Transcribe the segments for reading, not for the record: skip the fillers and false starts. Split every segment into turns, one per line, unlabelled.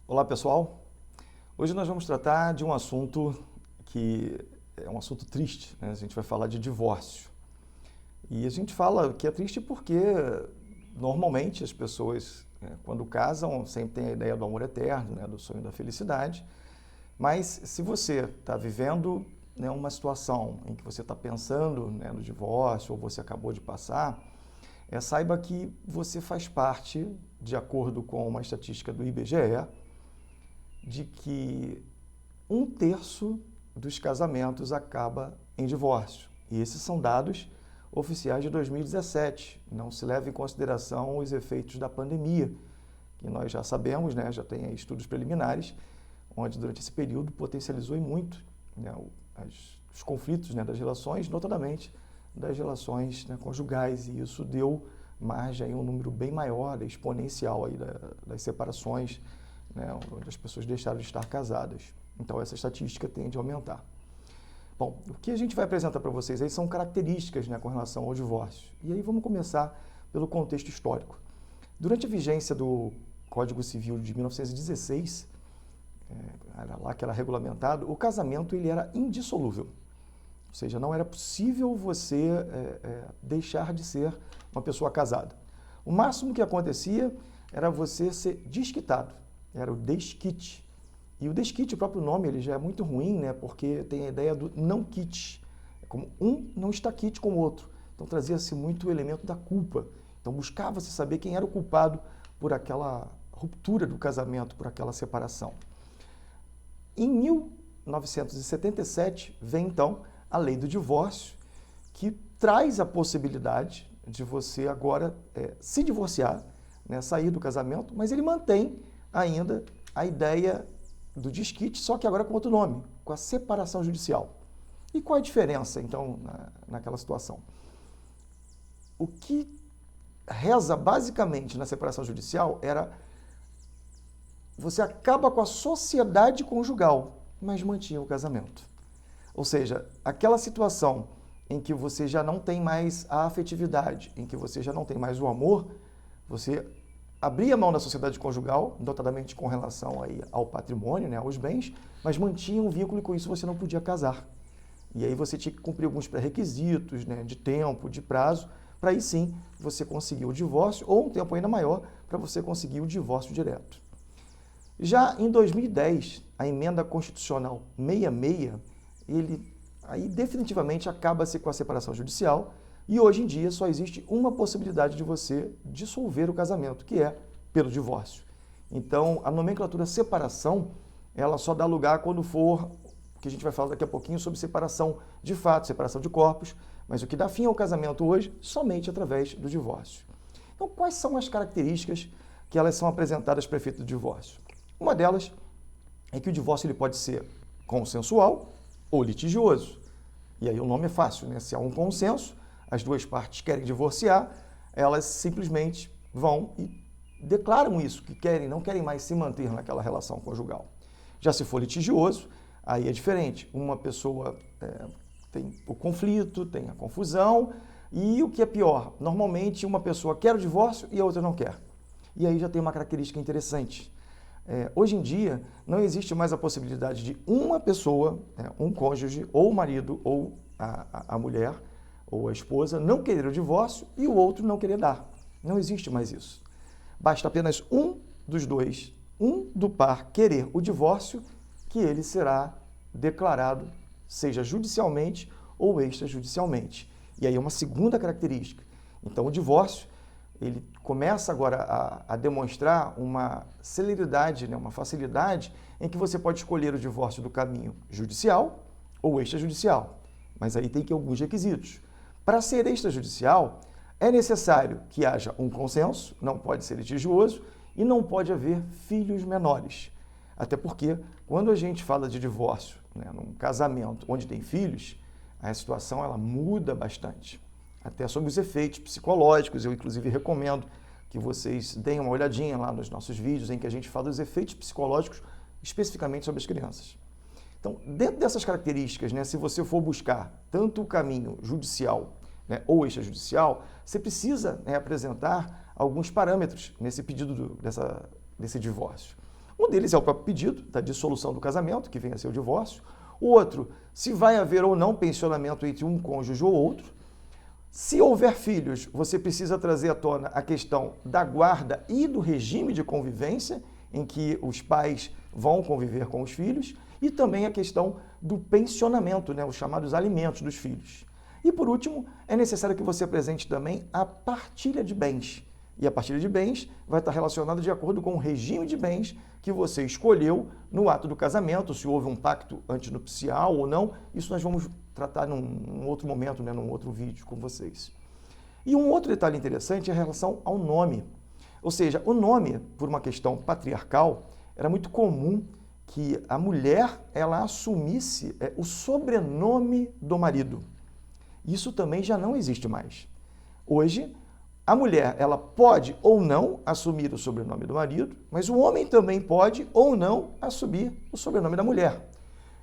Olá, pessoal. Hoje nós vamos tratar de um assunto que é um assunto triste, né? A gente vai falar de divórcio. E a gente fala que é triste porque normalmente as pessoas, quando casam, sempre têm a ideia do amor eterno, né? Do sonho da felicidade. Mas se você está vivendo, né, uma situação em que você está pensando, né, no divórcio ou você acabou de passar, saiba que você faz parte, de acordo com uma estatística do IBGE, de que 1/3 dos casamentos acaba em divórcio. E esses são dados oficiais de 2017. Não se leva em consideração os efeitos da pandemia, que nós já sabemos, né, já tem estudos preliminares, onde durante esse período potencializou e muito, né, os conflitos, né, das relações, notadamente das relações, né, conjugais, e isso deu margem a um número bem maior, exponencial aí das separações, né, onde as pessoas deixaram de estar casadas. Então essa estatística tende a aumentar. Bom, o que a gente vai apresentar para vocês aí são características, né, com relação ao divórcio. E aí vamos começar pelo contexto histórico. Durante a vigência do Código Civil de 1916, era lá que era regulamentado, o casamento ele era indissolúvel. Ou seja, não era possível você deixar de ser uma pessoa casada. O máximo que acontecia era você ser desquitado. Era o desquite. E o desquite, o próprio nome, ele já é muito ruim, né? Porque tem a ideia do não quite. É como um não está quite com o outro. Então trazia-se muito o elemento da culpa. Então buscava-se saber quem era o culpado por aquela ruptura do casamento, por aquela separação. Em 1977, vem então a lei do divórcio, que traz a possibilidade de você agora se divorciar, né? Sair do casamento, mas ele mantém ainda a ideia do desquite, só que agora com outro nome, com a separação judicial. E qual é a diferença, então, naquela situação? O que reza basicamente na separação judicial era você acaba com a sociedade conjugal, mas mantinha o casamento. Ou seja, aquela situação em que você já não tem mais a afetividade, em que você já não tem mais o amor, você abria mão da sociedade conjugal, notadamente com relação aí ao patrimônio, né, aos bens, mas mantinha um vínculo e com isso você não podia casar. E aí você tinha que cumprir alguns pré-requisitos, né, de tempo, de prazo, para aí sim você conseguir o divórcio, ou um tempo ainda maior, para você conseguir o divórcio direto. Já em 2010, a emenda constitucional 66, aí definitivamente acaba-se com a separação judicial, e hoje em dia só existe uma possibilidade de você dissolver o casamento, que é pelo divórcio. Então, a nomenclatura separação, ela só dá lugar quando for, que a gente vai falar daqui a pouquinho sobre separação de fato, separação de corpos, mas o que dá fim ao casamento hoje, somente através do divórcio. Então, quais são as características que elas são apresentadas para efeito do divórcio? Uma delas é que o divórcio ele pode ser consensual ou litigioso. E aí o nome é fácil, né? Se há um consenso, as duas partes querem divorciar, elas simplesmente vão e declaram isso, que querem, não querem mais se manter naquela relação conjugal. Já se for litigioso, aí é diferente. Uma pessoa tem o conflito, tem a confusão, e o que é pior, normalmente uma pessoa quer o divórcio e a outra não quer. E aí já tem uma característica interessante. Hoje em dia, não existe mais a possibilidade de uma pessoa, um cônjuge, ou o marido, ou a mulher, ou a esposa, não querer o divórcio e o outro não querer dar. Não existe mais isso. Basta apenas um dos dois, um do par, querer o divórcio, que ele será declarado, seja judicialmente ou extrajudicialmente. E aí é uma segunda característica. Então, o divórcio, ele começa agora a demonstrar uma celeridade, né, uma facilidade em que você pode escolher o divórcio do caminho judicial ou extrajudicial. Mas aí tem que alguns requisitos. Para ser extrajudicial, é necessário que haja um consenso, não pode ser litigioso e não pode haver filhos menores. Até porque, quando a gente fala de divórcio, né, num casamento onde tem filhos, a situação ela muda bastante. Até sobre os efeitos psicológicos, eu inclusive recomendo que vocês deem uma olhadinha lá nos nossos vídeos em que a gente fala dos efeitos psicológicos especificamente sobre as crianças. Então, dentro dessas características, né, se você for buscar tanto o caminho judicial, né, ou extrajudicial, você precisa, né, apresentar alguns parâmetros nesse pedido desse divórcio. Um deles é o próprio pedido da dissolução do casamento, que vem a ser o divórcio. O outro, se vai haver ou não pensionamento entre um cônjuge ou outro. Se houver filhos, você precisa trazer à tona a questão da guarda e do regime de convivência, em que os pais vão conviver com os filhos, e também a questão do pensionamento, os chamados alimentos dos filhos. E por último, é necessário que você apresente também a partilha de bens. E a partilha de bens vai estar relacionada de acordo com o regime de bens que você escolheu no ato do casamento, se houve um pacto antinupcial ou não. Isso nós vamos tratar num outro momento, num outro vídeo com vocês. E um outro detalhe interessante é a relação ao nome. Ou seja, o nome, por uma questão patriarcal, era muito comum que a mulher ela assumisse o sobrenome do marido. Isso também já não existe mais. Hoje, a mulher ela pode ou não assumir o sobrenome do marido, mas o homem também pode ou não assumir o sobrenome da mulher.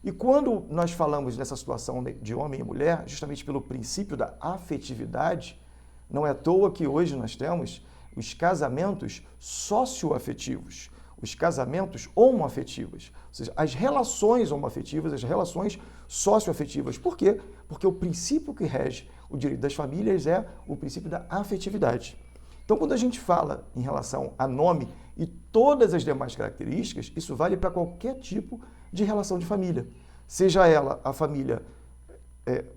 E quando nós falamos nessa situação de homem e mulher, justamente pelo princípio da afetividade, não é à toa que hoje nós temos os casamentos socioafetivos, os casamentos homoafetivos, ou seja, as relações homoafetivas, as relações socioafetivas. Por quê? Porque o princípio que rege o direito das famílias é o princípio da afetividade. Então, quando a gente fala em relação a nome e todas as demais características, isso vale para qualquer tipo de relação de família. Seja ela a família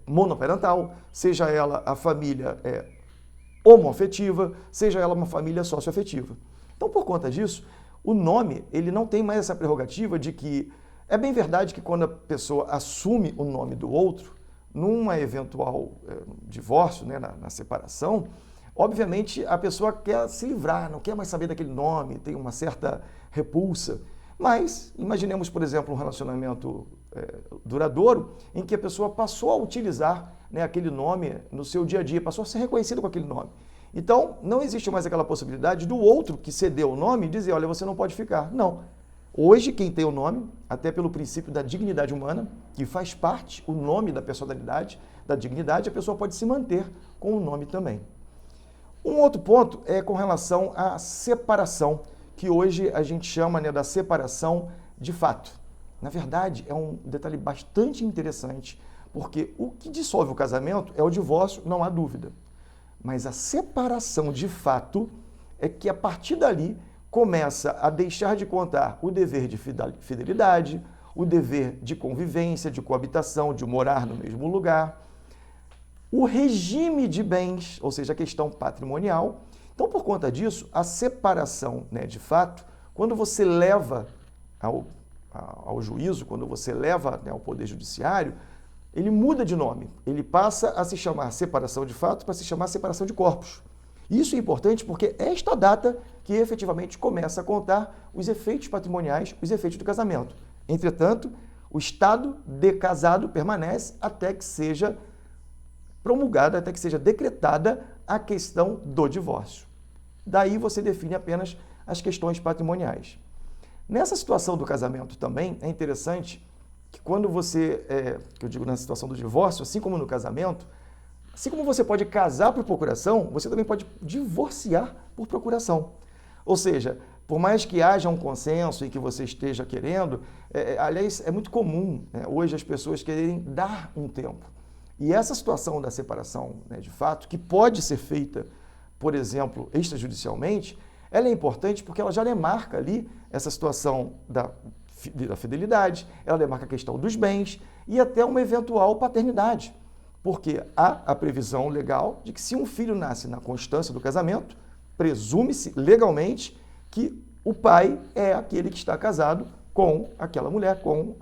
monoparental, seja ela a família homoafetiva, seja ela uma família socioafetiva. Então, por conta disso, o nome ele não tem mais essa prerrogativa de que... É bem verdade que quando a pessoa assume o nome do outro, numa eventual divórcio, na separação, obviamente a pessoa quer se livrar, não quer mais saber daquele nome, tem uma certa repulsa. Mas imaginemos, por exemplo, um relacionamento duradouro em que a pessoa passou a utilizar aquele nome no seu dia a dia, passou a ser reconhecido com aquele nome. Então, não existe mais aquela possibilidade do outro que cedeu o nome dizer, olha, você não pode ficar. Não. Hoje, quem tem o nome, até pelo princípio da dignidade humana, que faz parte, o nome da personalidade, da dignidade, a pessoa pode se manter com o nome também. Um outro ponto é com relação à separação, que hoje a gente chama da separação de fato. Na verdade, é um detalhe bastante interessante, porque o que dissolve o casamento é o divórcio, não há dúvida. Mas a separação de fato é que a partir dali começa a deixar de contar o dever de fidelidade, o dever de convivência, de coabitação, de morar no mesmo lugar, o regime de bens, ou seja, a questão patrimonial. Então, por conta disso, a separação de fato, quando você leva ao juízo, quando você leva ao Poder Judiciário, ele muda de nome, ele passa a se chamar separação de fato para se chamar separação de corpos. Isso é importante porque é esta data que efetivamente começa a contar os efeitos patrimoniais, os efeitos do casamento. Entretanto, o estado de casado permanece até que seja promulgada, até que seja decretada a questão do divórcio. Daí você define apenas as questões patrimoniais. Nessa situação do casamento também é interessante que quando você, que eu digo na situação do divórcio, assim como no casamento, assim como você pode casar por procuração, você também pode divorciar por procuração. Ou seja, por mais que haja um consenso e que você esteja querendo, aliás, é muito comum hoje as pessoas quererem dar um tempo. E essa situação da separação, de fato, que pode ser feita, por exemplo, extrajudicialmente, ela é importante porque ela já demarca ali essa situação da fidelidade, ela demarca a questão dos bens e até uma eventual paternidade. Porque há a previsão legal de que se um filho nasce na constância do casamento, presume-se legalmente que o pai é aquele que está casado com aquela mulher, com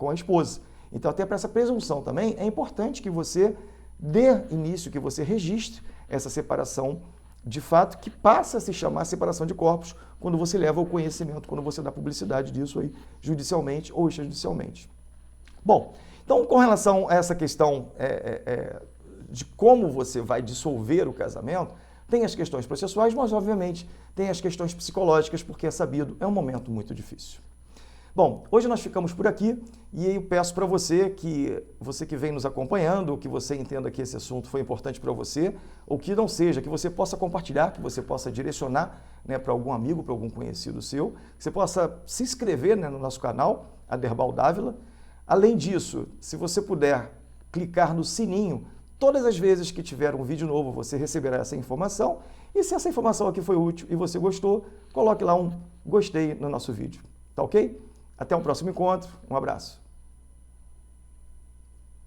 a esposa. Então, até para essa presunção também, é importante que você dê início, que você registre essa separação de fato, que passa a se chamar separação de corpos quando você leva ao conhecimento, quando você dá publicidade disso aí, judicialmente ou extrajudicialmente. Bom, então, com relação a essa questão de como você vai dissolver o casamento, tem as questões processuais, mas, obviamente, tem as questões psicológicas, porque é sabido, é um momento muito difícil. Bom, Bom, hoje nós ficamos por aqui e eu peço para você que vem nos acompanhando, que você entenda que esse assunto foi importante para você, ou que não seja, que você possa compartilhar, que você possa direcionar, né, para algum amigo, para algum conhecido seu, que você possa se inscrever, né, no nosso canal, Aderbal Dávila. Além disso, se você puder clicar no sininho, todas as vezes que tiver um vídeo novo, você receberá essa informação. E se essa informação aqui foi útil e você gostou, coloque lá um gostei no nosso vídeo. Tá ok? Até um próximo encontro. Um abraço.